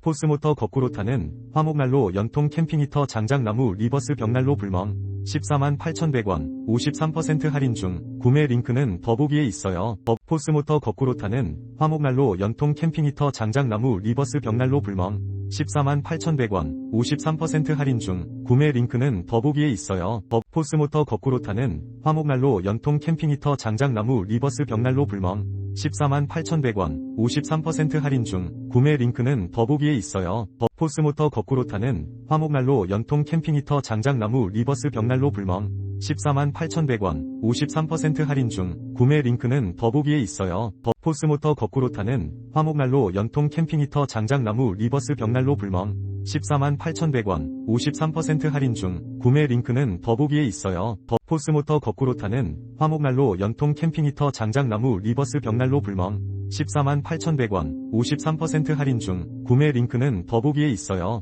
포스모터 거꾸로 타는 화목난로 연통 캠핑 히터 장작나무 리버스 벽난로 불멍 148,100원 53% 할인 중. 구매 링크는 더보기에 있어요. 포스모터 거꾸로 타는 화목난로 연통 캠핑 히터 장작나무 리버스 벽난로 불멍 148,100원 53% 할인 중. 구매 링크는 더보기에 있어요. 포스모터 거꾸로 타는 화목난로 연통 캠핑 히터 장작나무 리버스 벽난로 불멍 148,100원 53% 할인 중. 구매 링크는 더보기에 있어요. 포스모터 거꾸로 타는 화목난로 연통 캠핑 히터 장작나무 리버스 벽난로 불멍 148,100원 53% 할인 중. 구매 링크는 더보기에 있어요. 포스모터 거꾸로 타는 화목난로 연통 캠핑 히터 장작나무 리버스 벽난로 불멍 148,100원 53% 할인 중. 구매 링크는 더보기에 있어요. 포스모터 거꾸로 타는 화목난로 연통 캠핑 히터 장작나무 리버스 벽난로 불멍 148,100원 53% 할인 중. 구매 링크는 더보기에 있어요.